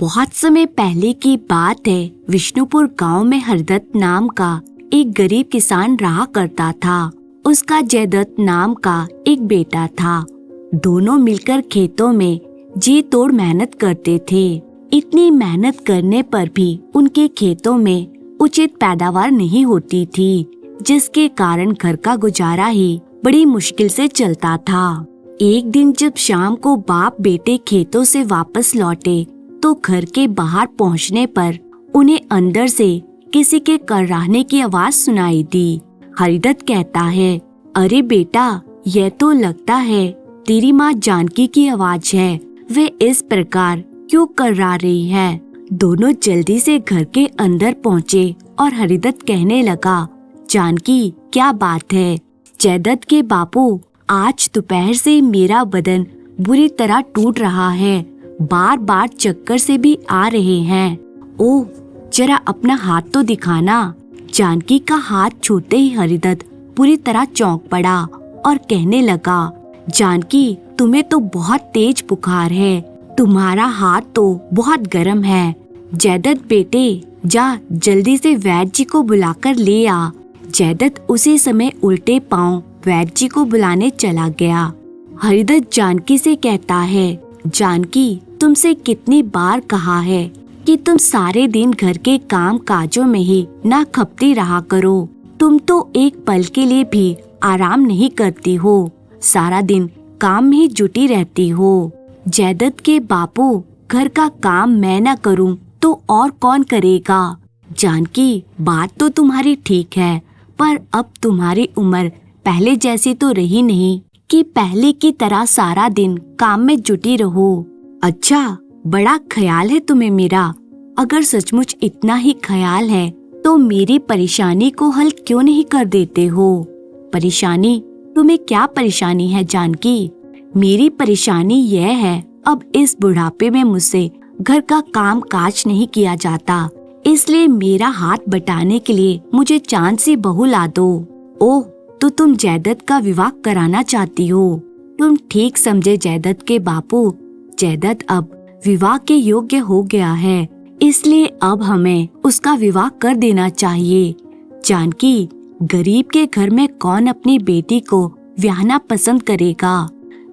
बहुत समय पहले की बात है। विष्णुपुर गांव में हरिदत्त नाम का एक गरीब किसान रहा करता था। उसका जयदत्त नाम का एक बेटा था। दोनों मिलकर खेतों में जी तोड़ मेहनत करते थे। इतनी मेहनत करने पर भी उनके खेतों में उचित पैदावार नहीं होती थी, जिसके कारण घर का गुजारा ही बड़ी मुश्किल से चलता था। एक दिन जब शाम को बाप बेटे खेतों से वापस लौटे तो घर के बाहर पहुंचने पर उन्हें अंदर से किसी के कराहने की आवाज सुनाई दी। हरिदत्त कहता है, अरे बेटा, यह तो लगता है तेरी माँ जानकी की आवाज है। वे इस प्रकार क्यों कर्रा रही है? दोनों जल्दी से घर के अंदर पहुँचे और हरिदत्त कहने लगा, जानकी, क्या बात है? जयदत्त के बापू, आज दोपहर से मेरा बदन बुरी तरह टूट रहा है। बार बार चक्कर से भी आ रहे हैं। ओह, जरा अपना हाथ तो दिखाना। जानकी का हाथ छूते ही हरिदत्त पूरी तरह चौंक पड़ा और कहने लगा, जानकी, तुम्हें तो बहुत तेज बुखार है। तुम्हारा हाथ तो बहुत गर्म है। जयदत्त बेटे, जा जल्दी से वैद्य जी को बुलाकर ले आ। जयदत्त उसी समय उल्टे पांव वैद्य जी को बुलाने चला गया। हरिदत्त जानकी से कहता है, जानकी, तुमसे कितनी बार कहा है कि तुम सारे दिन घर के काम काजों में ही ना खपती रहा करो। तुम तो एक पल के लिए भी आराम नहीं करती हो। सारा दिन काम में ही जुटी रहती हो। जयदत्त के बापू, घर का काम मैं न करूं तो और कौन करेगा? जानकी, बात तो तुम्हारी ठीक है, पर अब तुम्हारी उम्र पहले जैसी तो रही नहीं कि पहले की तरह सारा दिन काम में जुटी रहो। अच्छा, बड़ा ख्याल है तुम्हें मेरा। अगर सचमुच इतना ही ख्याल है तो मेरी परेशानी को हल क्यों नहीं कर देते हो? परेशानी? तुम्हें क्या परेशानी है जानकी? मेरी परेशानी यह है, अब इस बुढ़ापे में मुझसे घर का काम काज नहीं किया जाता, इसलिए मेरा हाथ बटाने के लिए मुझे चांद सी बहू ला दो। ओह, तो तुम जयदत्त का विवाह कराना चाहती हो? तुम ठीक समझे जयदत्त के बापू। जयदत्त अब विवाह के योग्य हो गया है, इसलिए अब हमें उसका विवाह कर देना चाहिए। जानकी, गरीब के घर में कौन अपनी बेटी को ब्याहना पसंद करेगा?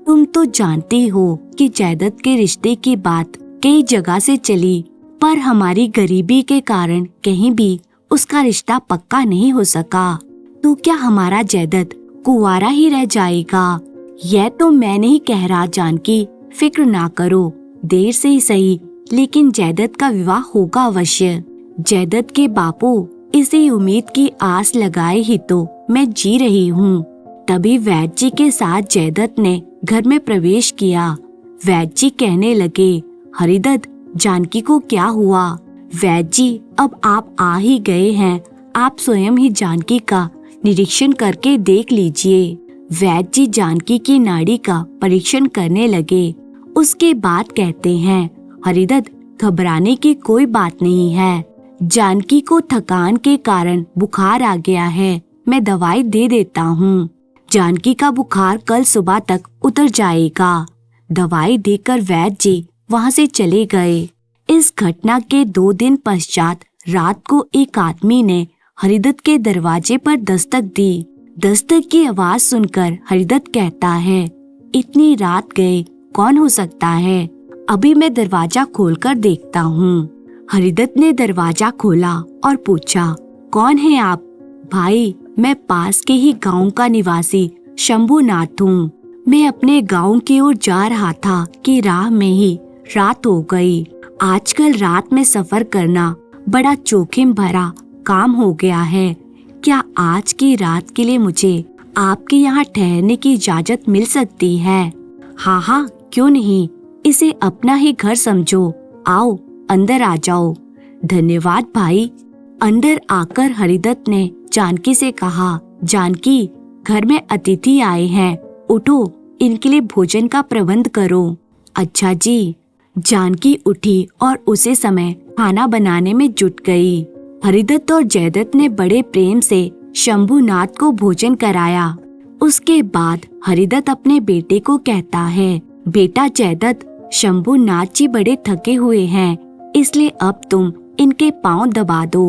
तुम तो जानती हो कि जयदत्त के रिश्ते की बात कई जगह से चली, पर हमारी गरीबी के कारण कहीं भी उसका रिश्ता पक्का नहीं हो सका। तो क्या हमारा जयदत्त कुंवारा ही रह जाएगा? यह तो मैं नहीं कह रहा जानकी, फिक्र ना करो। देर से ही सही, लेकिन जयदत्त का विवाह होगा अवश्य। जयदत्त के बापू, इसी उम्मीद की आस लगाए ही तो मैं जी रही हूँ। तभी वैद्य जी के साथ जयदत्त ने घर में प्रवेश किया। वैद्य जी कहने लगे, हरिदत्त, जानकी को क्या हुआ? वैद्य जी, अब आप आ ही गए हैं, आप स्वयं ही जानकी का निरीक्षण करके देख लीजिए। वैद्य जी जानकी की नाड़ी का परीक्षण करने लगे। उसके बाद कहते हैं, हरिदत्त, घबराने की कोई बात नहीं है। जानकी को थकान के कारण बुखार आ गया है, मैं दवाई दे देता हूँ। जानकी का बुखार कल सुबह तक उतर जाएगा। दवाई देकर वैद्य जी वहाँ से चले गए। इस घटना के 2 दिन पश्चात रात को एक आदमी ने हरिदत्त के दरवाजे पर दस्तक दी। दस्तक की आवाज सुनकर हरिदत्त कहता है, इतनी रात गए, कौन हो सकता है? अभी मैं दरवाजा खोलकर देखता हूँ। हरिदत्त ने दरवाजा खोला और पूछा, कौन है आप? भाई, मैं पास के ही गांव का निवासी शंभुनाथ हूँ। मैं अपने गांव की ओर जा रहा था कि राह में ही रात हो गई। आजकल रात में सफर करना बड़ा जोखिम भरा काम हो गया है। क्या आज की रात के लिए मुझे आपके यहाँ ठहरने की इजाजत मिल सकती है? हाँ हाँ, क्यों नहीं, इसे अपना ही घर समझो। आओ, अंदर आ जाओ। धन्यवाद भाई। अंदर आकर हरिदत्त ने जानकी से कहा, जानकी, घर में अतिथि आए हैं, उठो, इनके लिए भोजन का प्रबंध करो। अच्छा जी। जानकी उठी और उसी समय खाना बनाने में जुट गई। हरिदत्त और जयदत्त ने बड़े प्रेम से शंभुनाथ को भोजन कराया। उसके बाद हरिदत्त अपने बेटे को कहता है, बेटा जयदत्त, शंभुनाथ जी बड़े थके हुए हैं, इसलिए अब तुम इनके पाँव दबा दो।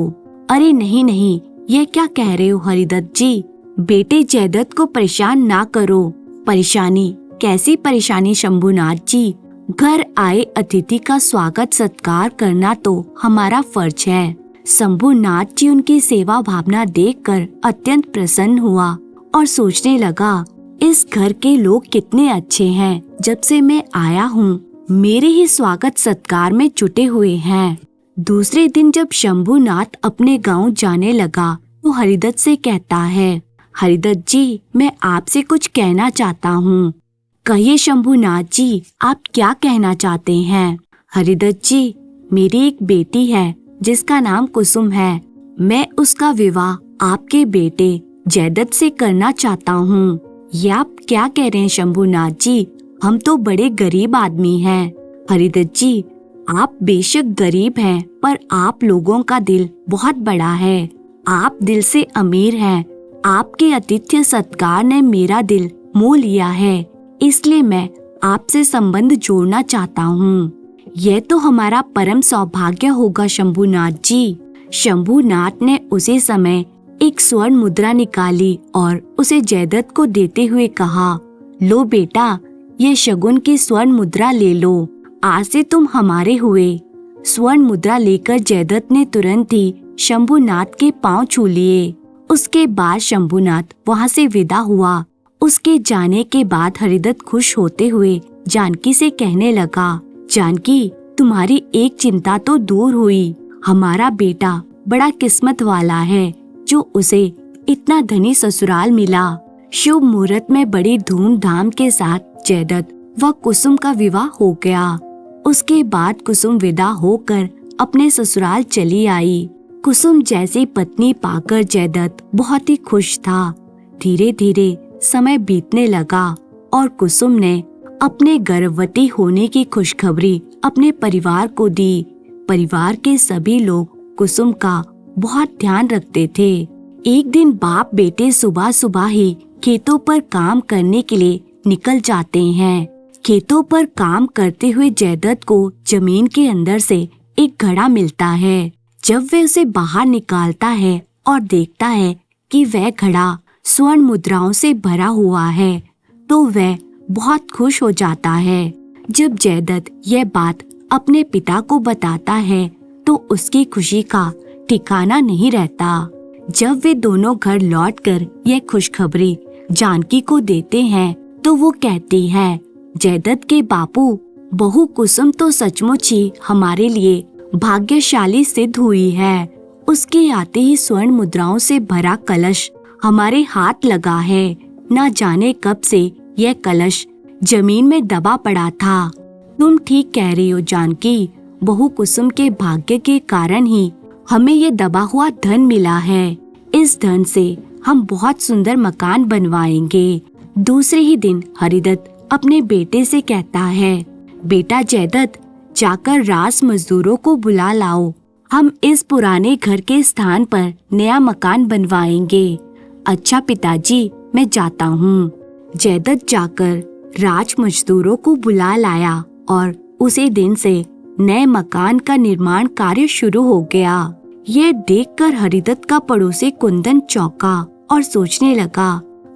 अरे नहीं नहीं, ये क्या कह रहे हो हरिदत्त जी? बेटे जयदत्त को परेशान ना करो। परेशानी? कैसी परेशानी शंभुनाथ जी? घर आए अतिथि का स्वागत सत्कार करना तो हमारा फर्ज है। शंभुनाथ जी उनकी सेवा भावना देखकर अत्यंत प्रसन्न हुआ और सोचने लगा, इस घर के लोग कितने अच्छे हैं। जब से मैं आया हूँ मेरे ही स्वागत सत्कार में जुटे हुए हैं। दूसरे दिन जब शंभुनाथ अपने गांव जाने लगा तो हरिदत्त से कहता है, हरिदत्त जी मैं आपसे कुछ कहना चाहता हूँ। कहिए शंभुनाथ जी, आप क्या कहना चाहते हैं? हरिदत्त जी, मेरी एक बेटी है जिसका नाम कुसुम है। मैं उसका विवाह आपके बेटे जयदत्त से करना चाहता हूँ। ये आप क्या कह रहे हैं शंभुनाथ जी? हम तो बड़े गरीब आदमी हैं। हरिदत्त जी, आप बेशक गरीब हैं, पर आप लोगों का दिल बहुत बड़ा है। आप दिल से अमीर हैं। आपके आतिथ्य सत्कार ने मेरा दिल मोह लिया है, इसलिए मैं आपसे संबंध जोड़ना चाहता हूँ। यह तो हमारा परम सौभाग्य होगा शंभुनाथ जी। शंभुनाथ ने उसी समय एक स्वर्ण मुद्रा निकाली और उसे जयदत्त को देते हुए कहा, लो बेटा, ये शगुन की स्वर्ण मुद्रा ले लो। आज से तुम हमारे हुए। स्वर्ण मुद्रा लेकर जयदत्त ने तुरंत ही शंभुनाथ के पांव छू लिए। उसके बाद शंभुनाथ वहां से विदा हुआ। उसके जाने के बाद हरिदत्त खुश होते हुए जानकी से कहने लगा, जानकी, तुम्हारी एक चिंता तो दूर हुई। हमारा बेटा बड़ा किस्मत वाला है जो उसे इतना धनी ससुराल मिला। शुभ मुहूर्त में बड़ी धूमधाम के साथ जयदत्त व कुसुम का विवाह हो गया। उसके बाद कुसुम विदा होकर अपने ससुराल चली आई। कुसुम जैसी पत्नी पाकर जयदत्त बहुत ही खुश था। धीरे धीरे समय बीतने लगा और कुसुम ने अपने गर्भवती होने की खुशखबरी अपने परिवार को दी। परिवार के सभी लोग कुसुम का बहुत ध्यान रखते थे। एक दिन बाप बेटे सुबह सुबह ही खेतों पर काम करने के लिए निकल जाते हैं। खेतों पर काम करते हुए जयदत्त को जमीन के अंदर से एक घड़ा मिलता है। जब वह उसे बाहर निकालता है और देखता है कि वह घड़ा स्वर्ण मुद्राओं से भरा हुआ है तो वह बहुत खुश हो जाता है। जब जयदत्त यह बात अपने पिता को बताता है तो उसकी खुशी का ठिकाना नहीं रहता। जब वे दोनों घर लौटकर यह खुशखबरी जानकी को देते हैं तो वो कहती है, जयदत्त के बापू, बहू कुसुम तो सचमुच ही हमारे लिए भाग्यशाली सिद्ध हुई है। उसके आते ही स्वर्ण मुद्राओं से भरा कलश हमारे हाथ लगा है। न जाने कब से यह कलश जमीन में दबा पड़ा था। तुम ठीक कह रही हो जानकी, बहू कुसुम के भाग्य के कारण ही हमें ये दबा हुआ धन मिला है। इस धन से हम बहुत सुंदर मकान बनवाएंगे। दूसरे ही दिन हरिदत्त अपने बेटे से कहता है, बेटा जयदत्त, जाकर रास मजदूरों को बुला लाओ। हम इस पुराने घर के स्थान पर नया मकान बनवाएंगे। अच्छा पिताजी, मैं जाता हूँ। जयदत्त जाकर राज मजदूरों को बुला लाया और उसी दिन से नए मकान का निर्माण कार्य शुरू हो गया। यह देखकर हरिदत्त का पड़ोसी कुंदन चौंका और सोचने लगा,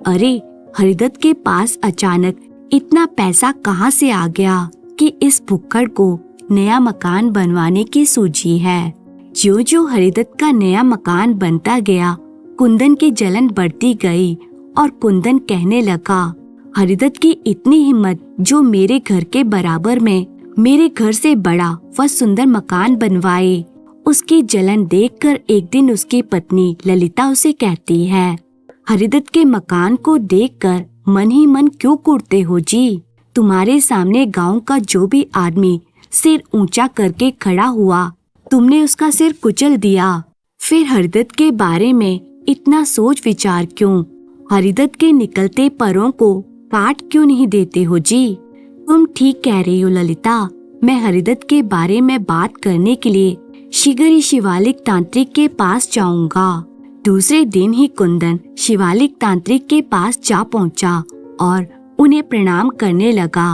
अरे हरिदत्त के पास अचानक इतना पैसा कहाँ से आ गया कि इस भुक्कड़ को नया मकान बनवाने की सूझी है। ज्यों ज्यों हरिदत्त का नया मकान बनता गया, कुंदन की जलन बढ़ती गई और कुंदन कहने लगा, हरिदत्त की इतनी हिम्मत जो मेरे घर के बराबर में मेरे घर से बड़ा व सुंदर मकान बनवाए। उसकी जलन देखकर एक दिन उसकी पत्नी ललिता उसे कहती है, हरिदत्त के मकान को देखकर मन ही मन क्यों कूटते हो जी? तुम्हारे सामने गांव का जो भी आदमी सिर ऊंचा करके खड़ा हुआ, तुमने उसका सिर कुचल दिया। फिर हरिदत्त के बारे में इतना सोच विचार क्यों? हरिदत्त के निकलते परों को काट क्यों नहीं देते हो जी? तुम ठीक कह रही हो ललिता, मैं हरिदत्त के बारे में बात करने के लिए शीघ्र ही शिवालिक तांत्रिक के पास जाऊंगा। दूसरे दिन ही कुंदन शिवालिक तांत्रिक के पास जा पहुंचा और उन्हें प्रणाम करने लगा।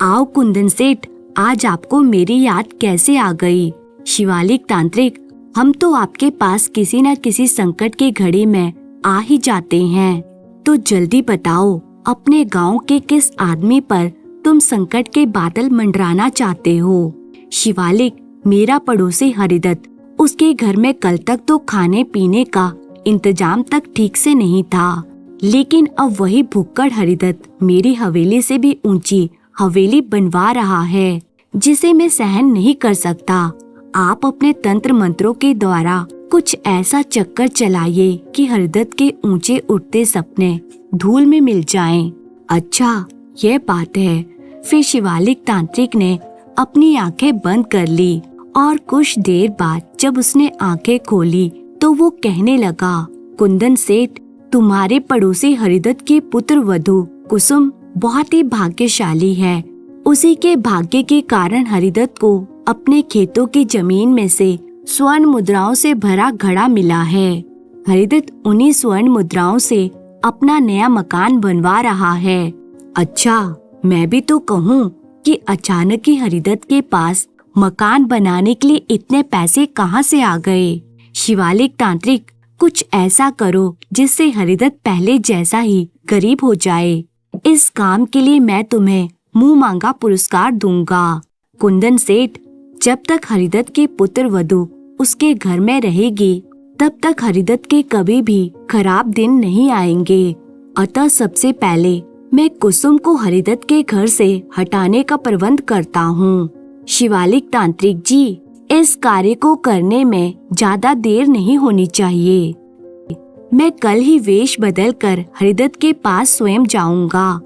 आओ कुंदन सेठ, आज आपको मेरी याद कैसे आ गई? शिवालिक तांत्रिक, हम तो आपके पास किसी न किसी संकट की घड़ी में आ ही जाते हैं, तो जल्दी बताओ अपने गांव के किस आदमी पर तुम संकट के बादल मंडराना चाहते हो। शिवालिक, मेरा पड़ोसी हरिदत्त, उसके घर में कल तक तो खाने पीने का इंतजाम तक ठीक से नहीं था, लेकिन अब वही भुक्कड़ हरिदत्त मेरी हवेली से भी ऊंची हवेली बनवा रहा है, जिसे मैं सहन नहीं कर सकता। आप अपने तंत्र मंत्रों के द्वारा कुछ ऐसा चक्कर चलाइए कि हरिदत्त के ऊंचे उठते सपने धूल में मिल जाएं। अच्छा, यह बात है। फिर शिवालिक तांत्रिक ने अपनी आंखें बंद कर ली और कुछ देर बाद जब उसने आंखें खोली तो वो कहने लगा, कुंदन सेठ, तुम्हारे पड़ोसी हरिदत्त की पुत्र वधू कुसुम बहुत ही भाग्यशाली है। उसी के भाग्य के कारण हरिदत्त को अपने खेतों की जमीन में से स्वर्ण मुद्राओं से भरा घड़ा मिला है। हरिदत्त उन्हीं स्वर्ण मुद्राओं से अपना नया मकान बनवा रहा है। अच्छा, मैं भी तो कहूँ कि अचानक ही हरिदत्त के पास मकान बनाने के लिए इतने पैसे कहाँ से आ गए। शिवालिक तांत्रिक, कुछ ऐसा करो जिससे हरिदत्त पहले जैसा ही गरीब हो जाए। इस काम के लिए मैं तुम्हें मुंह मांगा पुरस्कार दूंगा। कुंदन सेठ, जब तक हरिदत्त की पुत्र वधू उसके घर में रहेगी तब तक हरिदत्त के कभी भी खराब दिन नहीं आएंगे। अतः सबसे पहले मैं कुसुम को हरिदत्त के घर से हटाने का प्रबंध करता हूँ। शिवालिक तांत्रिक जी, इस कार्य को करने में ज्यादा देर नहीं होनी चाहिए। मैं कल ही वेश बदलकर हरिदत्त के पास स्वयं जाऊंगा।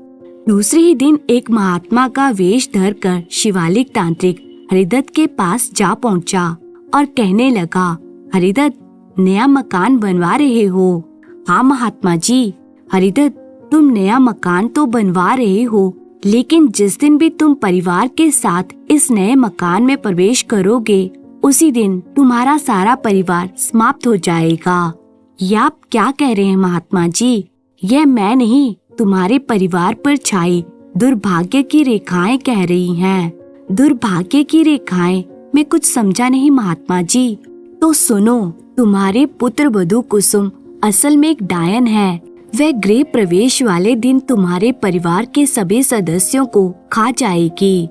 दूसरे ही दिन एक महात्मा का वेश धरकर शिवालिक तांत्रिक हरिदत्त के पास जा पहुंचा और कहने लगा, हरिदत्त, नया मकान बनवा रहे हो? हाँ महात्मा जी। हरिदत्त, तुम नया मकान तो बनवा रहे हो, लेकिन जिस दिन भी तुम परिवार के साथ इस नए मकान में प्रवेश करोगे उसी दिन तुम्हारा सारा परिवार समाप्त हो जाएगा। ये आप क्या कह रहे हैं महात्मा जी? यह मैं नहीं, तुम्हारे परिवार पर छाई दुर्भाग्य की रेखाएं कह रही हैं। दुर्भाग्य की रेखाएं? मैं कुछ समझा नहीं महात्मा जी। तो सुनो, तुम्हारे पुत्र वधू कुसुम असल में एक डायन है। वह गृह प्रवेश वाले दिन तुम्हारे परिवार के सभी सदस्यों को खा जाएगी।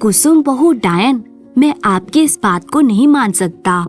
कुसुम बहू डायन? मैं आपकी इस बात को नहीं मान सकता।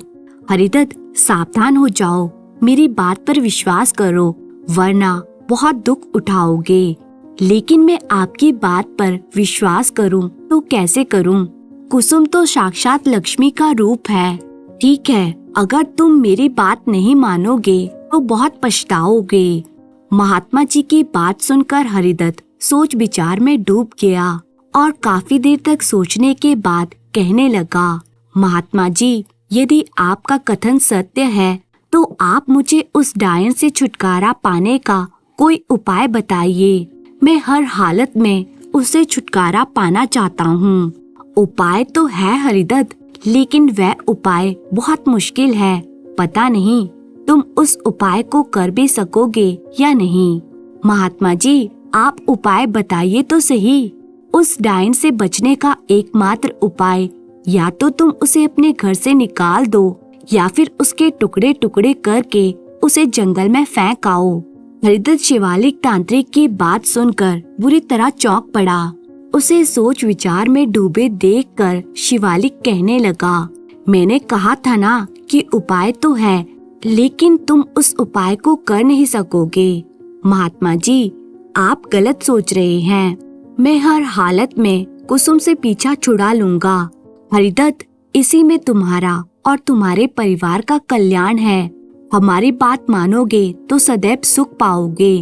हरिदत्त, सावधान हो जाओ, मेरी बात पर विश्वास करो, वरना बहुत दुख उठाओगे। लेकिन मैं आपकी बात पर विश्वास करूं तो कैसे करूं? कुसुम तो साक्षात लक्ष्मी का रूप है। ठीक है, अगर तुम मेरी बात नहीं मानोगे तो बहुत पछताओगे। महात्मा जी की बात सुनकर हरिदत्त सोच विचार में डूब गया और काफी देर तक सोचने के बाद कहने लगा, महात्मा जी, यदि आपका कथन सत्य है तो आप मुझे उस डायन से छुटकारा पाने का कोई उपाय बताइए। मैं हर हालत में उससे छुटकारा पाना चाहता हूँ। उपाय तो है हरिदत्त, लेकिन वह उपाय बहुत मुश्किल है। पता नहीं तुम उस उपाय को कर भी सकोगे या नहीं। महात्मा जी, आप उपाय बताइए तो सही। उस डायन से बचने का एकमात्र उपाय या तो तुम उसे अपने घर से निकाल दो या फिर उसके टुकड़े टुकड़े करके उसे जंगल में फेंक आओ। हरिदत्त शिवालिक तांत्रिक की बात सुनकर बुरी तरह चौंक पड़ा। उसे सोच विचार में डूबे देखकर शिवालिक कहने लगा, मैंने कहा था ना कि उपाय तो है, लेकिन तुम उस उपाय को कर नहीं सकोगे। महात्मा जी, आप गलत सोच रहे हैं। मैं हर हालत में कुसुम से पीछा छुड़ा लूंगा। हरिदत्त, इसी में तुम्हारा और तुम्हारे परिवार का कल्याण है। हमारी बात मानोगे तो सदैव सुख पाओगे।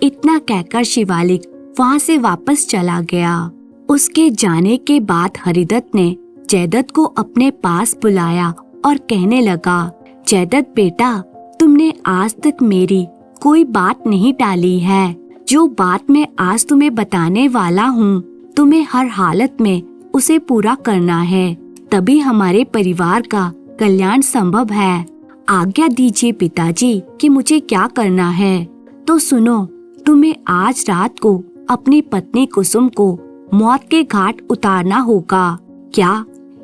इतना कहकर शिवालिक वहाँ से वापस चला गया। उसके जाने के बाद हरिदत्त ने जयदत्त को अपने पास बुलाया और कहने लगा, जयदत्त बेटा, तुमने आज तक मेरी कोई बात नहीं टाली है। जो बात मैं आज तुम्हें बताने वाला हूँ, तुम्हें हर हालत में उसे पूरा करना है, तभी हमारे परिवार का कल्याण संभव है। आज्ञा दीजिए पिताजी कि मुझे क्या करना है। तो सुनो, तुम्हें आज रात को अपनी पत्नी कुसुम को मौत के घाट उतारना होगा। क्या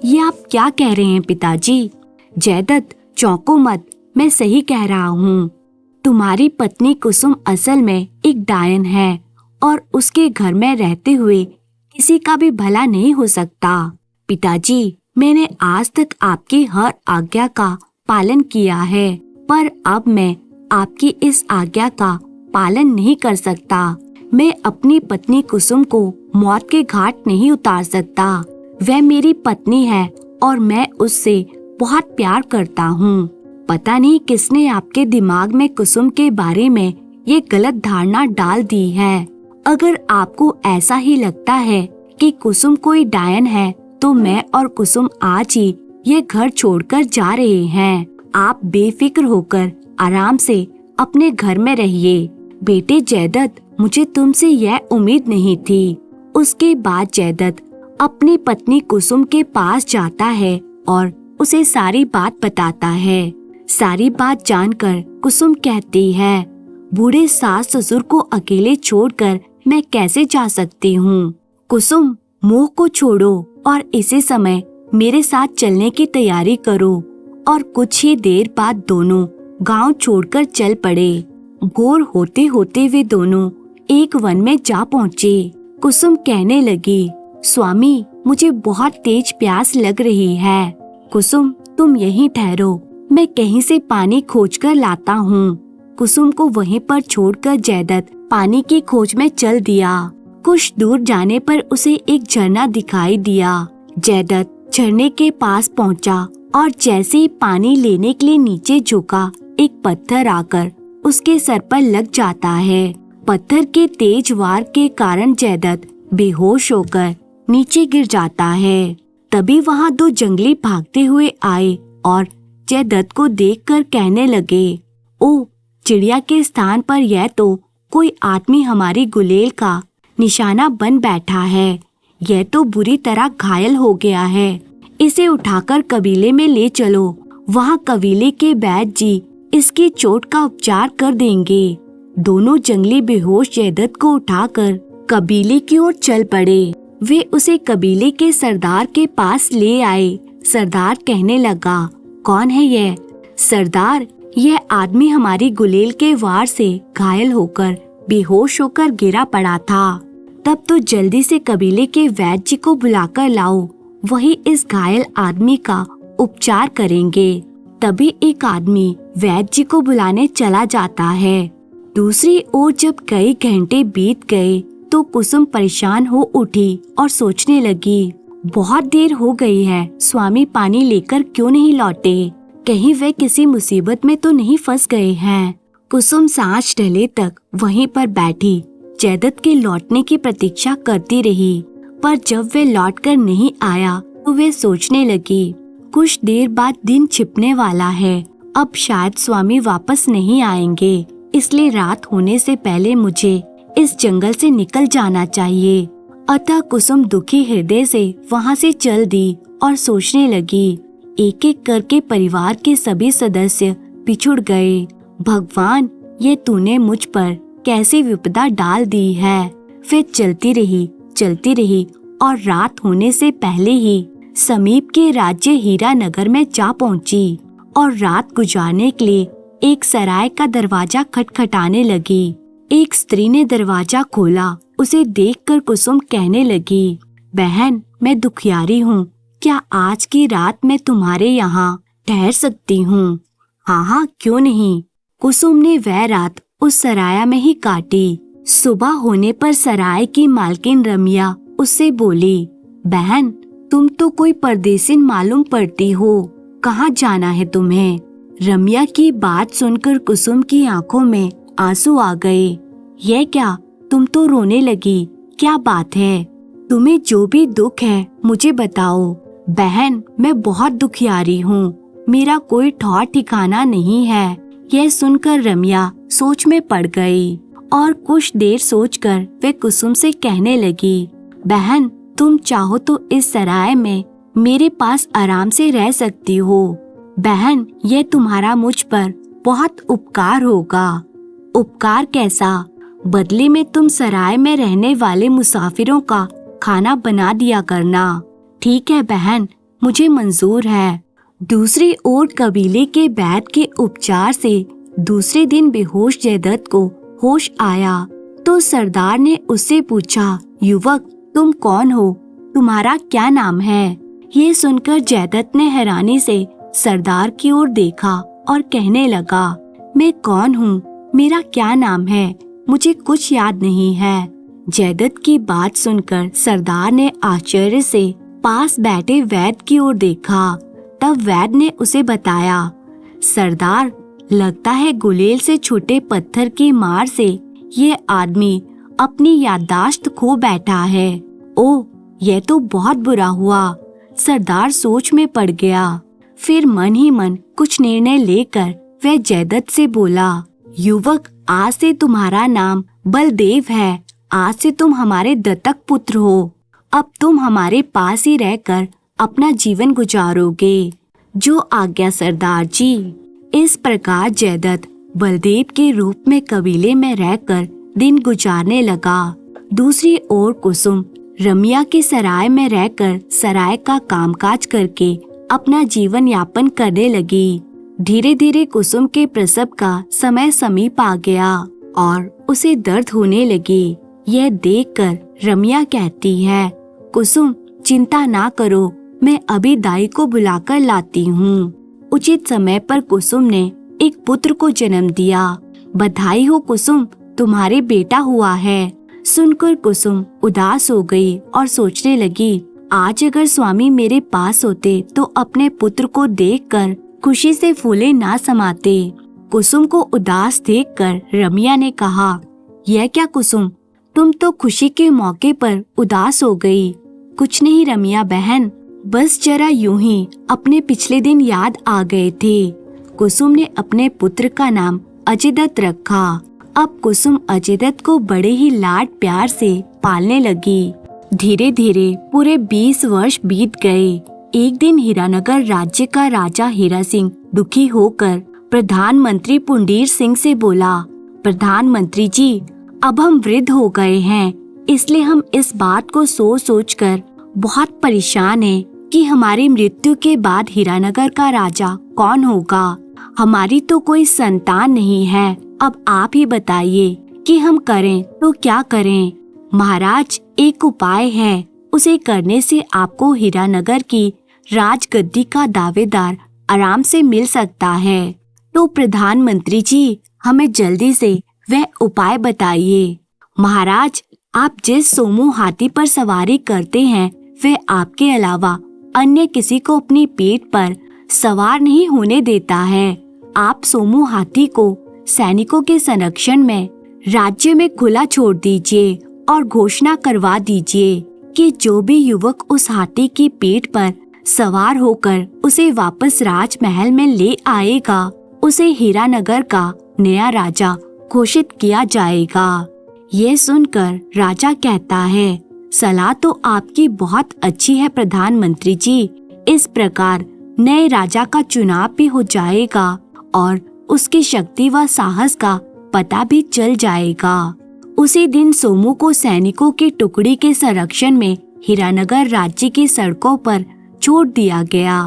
ये आप क्या कह रहे हैं पिताजी? जयदत्त चौंको मत, मैं सही कह रहा हूँ। तुम्हारी पत्नी कुसुम असल में एक डायन है और उसके घर में रहते हुए किसी का भी भला नहीं हो सकता। पिताजी, मैंने आज तक आपकी हर आज्ञा का पालन किया है, पर अब मैं आपकी इस आज्ञा का पालन नहीं कर सकता। मैं अपनी पत्नी कुसुम को मौत के घाट नहीं उतार सकता। वह मेरी पत्नी है और मैं उससे बहुत प्यार करता हूँ। पता नहीं किसने आपके दिमाग में कुसुम के बारे में ये गलत धारणा डाल दी है। अगर आपको ऐसा ही लगता है कि कुसुम कोई डायन है, तो मैं और कुसुम आज ही ये घर छोड़कर जा रहे हैं। आप बेफिक्र होकर आराम से अपने घर में रहिए। बेटे जयदत्त, मुझे तुमसे यह उम्मीद नहीं थी। उसके बाद जयदत्त अपनी पत्नी कुसुम के पास जाता है और उसे सारी बात बताता है। सारी बात जानकर कुसुम कहती है, बूढ़े सास ससुर को अकेले छोड़कर मैं कैसे जा सकती हूँ। कुसुम, मोह को छोड़ो और इसी समय मेरे साथ चलने की तैयारी करो। और कुछ ही देर बाद दोनों गांव छोड़कर चल पड़े। भोर होते होते वे दोनों एक वन में जा पहुँचे। कुसुम कहने लगी, स्वामी, मुझे बहुत तेज प्यास लग रही है। कुसुम, तुम यहीं ठहरो, मैं कहीं से पानी खोजकर लाता हूँ। कुसुम को वहीं पर छोड़कर जयदत्त पानी की खोज में चल दिया। कुछ दूर जाने पर उसे एक झरना दिखाई दिया। जयदत्त झरने के पास पहुँचा और जैसे ही पानी लेने के लिए नीचे झुका, एक पत्थर आकर उसके सर पर लग जाता है। पत्थर के तेज वार के कारण जयदत्त बेहोश होकर नीचे गिर जाता है। तभी वहाँ दो जंगली भागते हुए आए और जयदत्त को देखकर कहने लगे, ओ, चिड़िया के स्थान पर यह तो कोई आदमी हमारी गुलेल का निशाना बन बैठा है। यह तो बुरी तरह घायल हो गया है। इसे उठाकर कबीले में ले चलो। वहाँ कबीले के वैद्य जी इसकी चोट का उपचार कर देंगे। दोनों जंगली बेहोश जयदत्त को उठाकर कबीले की ओर चल पड़े। वे उसे कबीले के सरदार के पास ले आए। सरदार कहने लगा, कौन है यह? सरदार, यह आदमी हमारी गुलेल के वार से घायल होकर बेहोश होकर गिरा पड़ा था। तब तो जल्दी से कबीले के वैद्य जी को बुलाकर लाओ, वही इस घायल आदमी का उपचार करेंगे। तभी एक आदमी वैद्य जी को बुलाने चला जाता है। दूसरी ओर जब कई घंटे बीत गए तो कुसुम परेशान हो उठी और सोचने लगी, बहुत देर हो गई है, स्वामी पानी लेकर क्यों नहीं लौटे? कहीं वे किसी मुसीबत में तो नहीं फंस गए हैं। कुसुम सांझ ढले तक वहीं पर बैठी जयदत्त के लौटने की प्रतीक्षा करती रही, पर जब वे लौटकर नहीं आया तो वे सोचने लगी, कुछ देर बाद दिन छिपने वाला है, अब शायद स्वामी वापस नहीं आएंगे, इसलिए रात होने से पहले मुझे इस जंगल से निकल जाना चाहिए। अतः कुसुम दुखी हृदय से वहाँ से चल दी और सोचने लगी, एक एक करके परिवार के सभी सदस्य पिछुड़ गए। भगवान, ये तूने मुझ पर कैसी विपदा डाल दी है। फिर चलती रही और रात होने से पहले ही समीप के राज्य हीरा नगर में जा पहुंची और रात गुजारने के लिए एक सराय का दरवाजा खटखटाने लगी। एक स्त्री ने दरवाजा खोला। उसे देखकर कुसुम कहने लगी, बहन, मैं दुखियारी हूँ, क्या आज की रात मैं तुम्हारे यहाँ ठहर सकती हूँ? हाँ हाँ, क्यों नहीं। कुसुम ने वह रात उस सराय में ही काटी। सुबह होने पर सराय की मालकिन रमिया उससे बोली, बहन, तुम तो कोई परदेसी मालूम पड़ती हो, कहाँ जाना है तुम्हें? रमिया की बात सुनकर कुसुम की आंखों में आंसू आ गए। यह क्या, तुम तो रोने लगी, क्या बात है? तुम्हें जो भी दुख है मुझे बताओ। बहन, मैं बहुत दुखियारी हूँ, मेरा कोई ठौर ठिकाना नहीं है। यह सुनकर रमिया सोच में पड़ गई और कुछ देर सोचकर वे कुसुम से कहने लगी, बहन, तुम चाहो तो इस सराय में मेरे पास आराम से रह सकती हो। बहन, यह तुम्हारा मुझ पर बहुत उपकार होगा। उपकार कैसा? बदले में तुम सराय में रहने वाले मुसाफिरों का खाना बना दिया करना। ठीक है बहन, मुझे मंजूर है। दूसरी ओर कबीले के वैद के उपचार से दूसरे दिन बेहोश जयदत्त को होश आया तो सरदार ने उससे पूछा, युवक तुम कौन हो, तुम्हारा क्या नाम है? ये सुनकर जयदत्त ने हैरानी से सरदार की ओर देखा और कहने लगा, मैं कौन हूँ, मेरा क्या नाम है, मुझे कुछ याद नहीं है। जयदत्त की बात सुनकर सरदार ने आश्चर्य से पास बैठे वैद की ओर देखा। तब वैद ने उसे बताया, सरदार लगता है गुलेल से छोटे पत्थर की मार से ये आदमी अपनी याददाश्त खो बैठा है। ओह, यह तो बहुत बुरा हुआ। सरदार सोच में पड़ गया। फिर मन ही मन कुछ निर्णय लेकर वह जयदत्त से बोला, युवक आज से तुम्हारा नाम बलदेव है। आज से तुम हमारे दत्तक पुत्र हो। अब तुम हमारे पास ही रहकर अपना जीवन गुजारोगे। जो आज्ञा सरदार जी। इस प्रकार जयदत्त बलदेव के रूप में कबीले में रहकर दिन गुजारने लगा। दूसरी ओर कुसुम रमिया के सराय में रहकर सराय का कामकाज करके अपना जीवन यापन करने लगी। धीरे धीरे कुसुम के प्रसव का समय समीप आ गया और उसे दर्द होने लगी। यह देखकर रमिया कहती है, कुसुम चिंता ना करो, मैं अभी दाई को बुलाकर लाती हूँ। उचित समय पर कुसुम ने एक पुत्र को जन्म दिया। बधाई हो कुसुम, तुम्हारे बेटा हुआ है। सुनकर कुसुम उदास हो गई और सोचने लगी, आज अगर स्वामी मेरे पास होते तो अपने पुत्र को देखकर खुशी से फूले ना समाते। कुसुम को उदास देखकर रमिया ने कहा, यह क्या कुसुम, तुम तो खुशी के मौके पर उदास हो गई। कुछ नहीं रमिया बहन, बस जरा यूं ही अपने पिछले दिन याद आ गए थे। कुसुम ने अपने पुत्र का नाम अजयदत्त रखा। अब कुसुम अजयदत्त को बड़े ही लाड प्यार से पालने लगी। धीरे धीरे पूरे 20 वर्ष बीत गए। एक दिन हीरानगर राज्य का राजा हीरा सिंह दुखी होकर प्रधानमंत्री पुंडीर सिंह से बोला, प्रधानमंत्री जी, अब हम वृद्ध हो गए हैं, इसलिए हम इस बात को सोच सोच कर बहुत परेशान हैं कि हमारी मृत्यु के बाद हीरानगर का राजा कौन होगा। हमारी तो कोई संतान नहीं है। अब आप ही बताइए कि हम करें तो क्या करें। महाराज, एक उपाय है, उसे करने से आपको हीरानगर की राजगद्दी का दावेदार आराम से मिल सकता है। तो प्रधानमंत्री जी, हमें जल्दी से वह उपाय बताइए। महाराज, आप जिस सोमू हाथी पर सवारी करते हैं वह आपके अलावा अन्य किसी को अपनी पीठ पर सवार नहीं होने देता है। आप सोमू हाथी को सैनिकों के संरक्षण में राज्य में खुला छोड़ दीजिए और घोषणा करवा दीजिए कि जो भी युवक उस हाथी की पीठ पर सवार होकर उसे वापस राजमहल में ले आएगा, उसे हीरानगर का नया राजा घोषित किया जाएगा। ये सुनकर राजा कहता है, सलाह तो आपकी बहुत अच्छी है प्रधानमंत्री जी। इस प्रकार नए राजा का चुनाव भी हो जाएगा और उसकी शक्ति व साहस का पता भी चल जाएगा। उसी दिन सोमू को सैनिकों की टुकड़ी के संरक्षण में हीरानगर राज्य की सड़कों पर छोड़ दिया गया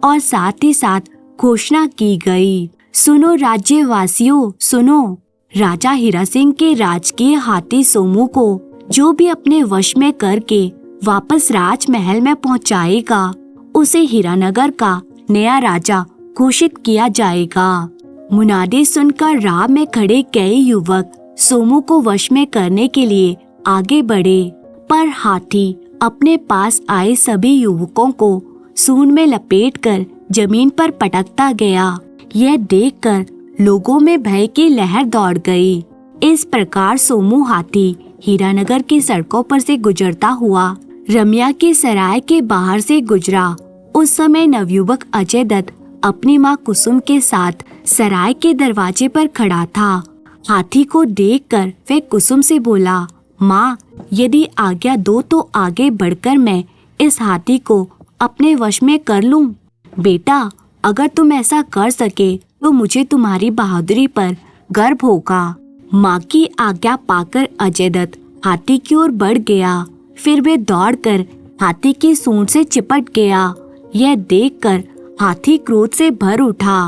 और साथ ही साथ घोषणा की गई, सुनो राज्यवासियों सुनो, राजा हीरा सिंह के राजकीय हाथी सोमू को जो भी अपने वश में करके वापस राजमहल में पहुंचाएगा, उसे हीरानगर का नया राजा घोषित किया जाएगा। मुनादी सुनकर राह में खड़े कई युवक सोमू को वश में करने के लिए आगे बढ़े, पर हाथी अपने पास आए सभी युवकों को सूंड में लपेटकर जमीन पर पटकता गया। यह देखकर लोगों में भय की लहर दौड़ गई। इस प्रकार सोमू हाथी हीरानगर की सड़कों पर से गुजरता हुआ रमिया के सराय के बाहर से गुजरा। उस समय नवयुवक अजयदत्त अपनी माँ कुसुम के साथ सराय के दरवाजे पर खड़ा था। हाथी को देखकर वह कुसुम से बोला, माँ, यदि आज्ञा दो तो आगे बढ़कर मैं इस हाथी को अपने वश में कर लूं। बेटा, अगर तुम ऐसा कर सके तो मुझे तुम्हारी बहादुरी पर गर्व होगा। माँ की आज्ञा पाकर अजयदत्त हाथी की ओर बढ़ गया। फिर वे दौड़कर हाथी की सूंड से चिपट गया। यह देखकर हाथी क्रोध से भर उठा।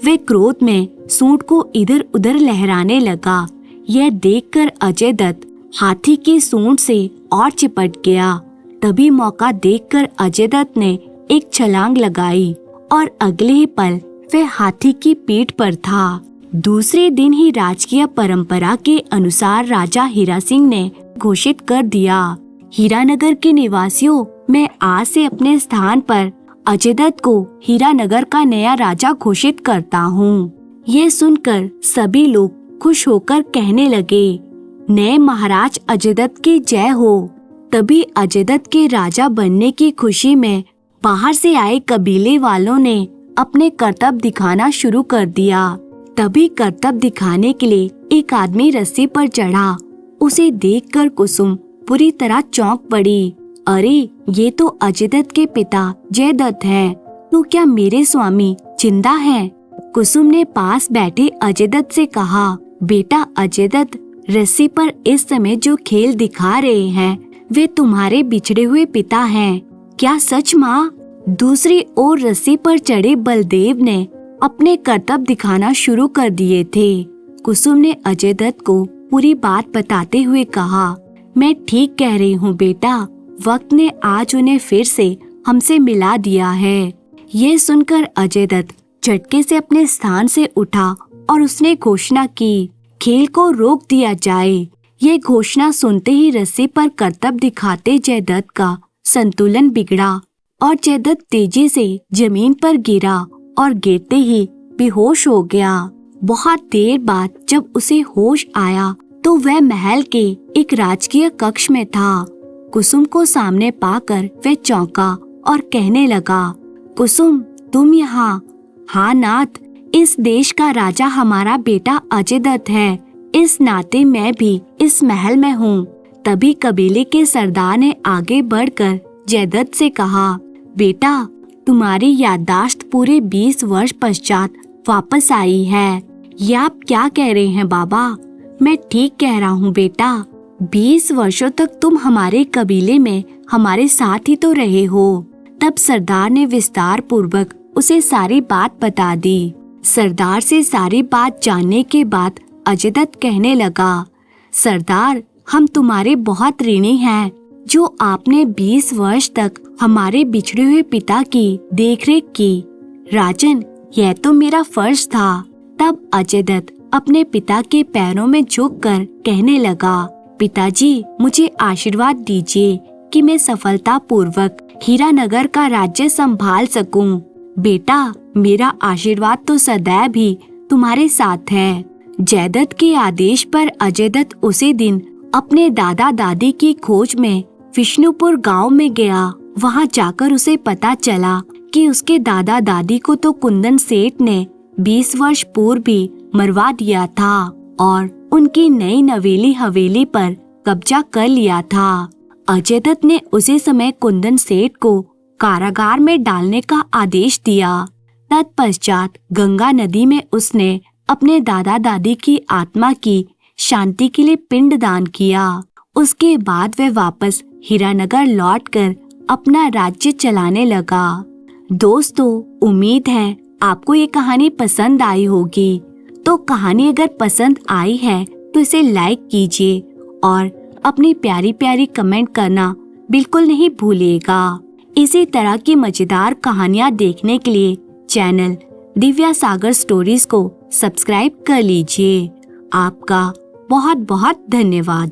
वे क्रोध में सूंड को इधर उधर लहराने लगा। यह देखकर अजय दत्त हाथी की सूंड से और चिपट गया। तभी मौका देखकर अजय दत्त ने एक छलांग लगाई और अगले ही पल वह हाथी की पीठ पर था। दूसरे दिन ही राजकीय परंपरा के अनुसार राजा हीरा सिंह ने घोषित कर दिया, हीरानगर के निवासियों, मैं आज से अपने स्थान पर अजय दत्त को हीरानगर का नया राजा घोषित करता हूँ। यह सुनकर सभी लोग खुश होकर कहने लगे, नए महाराज अजय दत्त की जय हो। तभी अजय दत्त के राजा बनने की खुशी में बाहर से आए कबीले वालों ने अपने करतब दिखाना शुरू कर दिया। तभी करतब दिखाने के लिए एक आदमी रस्सी पर चढ़ा। उसे देखकर कुसुम पूरी तरह चौंक पड़ी। अरे, ये तो अजय दत्त के पिता जय दत्त हैं। तो क्या मेरे स्वामी जिंदा हैं? कुसुम ने पास बैठे अजय दत्त से कहा, बेटा अजय दत्त, रस्सी पर इस समय जो खेल दिखा रहे हैं वे तुम्हारे बिछड़े हुए पिता हैं। क्या सच माँ? दूसरी ओर रस्सी पर चढ़े बलदेव ने अपने करतब दिखाना शुरू कर दिए थे। कुसुम ने अजय दत्त को पूरी बात बताते हुए कहा, मैं ठीक कह रही हूँ बेटा, वक्त ने आज उन्हें फिर से हमसे मिला दिया है। ये सुनकर अजय दत्त झटके से अपने स्थान से उठा और उसने घोषणा की, खेल को रोक दिया जाए। ये घोषणा सुनते ही रस्सी पर करतब दिखाते जय दत्त का संतुलन बिगड़ा और जय दत्त तेजी से जमीन पर गिरा और गिरते ही बेहोश हो गया। बहुत देर बाद जब उसे होश आया तो वह महल के एक राजकीय कक्ष में था। कुसुम को सामने पाकर वह चौंका और कहने लगा, कुसुम, तुम यहाँ? हाँ नाथ, इस देश का राजा हमारा बेटा अजय दत्त है। इस नाते मैं भी इस महल में हूँ। तभी कबीले के सरदार ने आगे बढ़कर जय दत्त से कहा, बेटा, तुम्हारी याददाश्त पूरे 20 वर्ष पश्चात वापस आई है। ये आप क्या कह रहे हैं बाबा? मैं ठीक कह रहा हूँ बेटा। 20 वर्षों तक तुम हमारे कबीले में हमारे साथ ही तो रहे हो। तब सरदार ने विस्तार पूर्वक उसे सारी बात बता दी। सरदार से सारी बात जानने के बाद अजय दत्त कहने लगा, सरदार, हम तुम्हारे बहुत ऋणी हैं, जो आपने 20 वर्ष तक हमारे बिछड़े हुए पिता की देखरेख की। राजन, यह तो मेरा फर्ज था। तब अजय दत्त अपने पिता के पैरों में झुककर कहने लगा, पिताजी, मुझे आशीर्वाद दीजिए कि मैं सफलता पूर्वक हीरानगर का राज्य संभाल सकूं। बेटा, मेरा आशीर्वाद तो सदैव ही तुम्हारे साथ है। जय दत्त के आदेश पर अजय दत्त उसी दिन अपने दादा दादी की खोज में विष्णुपुर गांव में गया। वहां जाकर उसे पता चला कि उसके दादा दादी को तो कुंदन सेठ ने 20 वर्ष पूर्व भी मरवा दिया था और उनकी नई नवेली हवेली पर कब्जा कर लिया था। अजय दत्त ने उसी समय कुंदन सेठ को कारागार में डालने का आदेश दिया। तत्पश्चात गंगा नदी में उसने अपने दादा दादी की आत्मा की शांति के लिए पिंडदान किया। उसके बाद वह वापस हीरानगर लौटकर अपना राज्य चलाने लगा। दोस्तों, उम्मीद है आपको ये कहानी पसंद आई होगी। तो कहानी अगर पसंद आई है तो इसे लाइक कीजिए और अपनी प्यारी प्यारी कमेंट करना बिल्कुल नहीं भूलिएगा। इसी तरह की मजेदार कहानियाँ देखने के लिए चैनल दिव्या सागर स्टोरीज को सब्सक्राइब कर लीजिए। आपका बहुत बहुत धन्यवाद।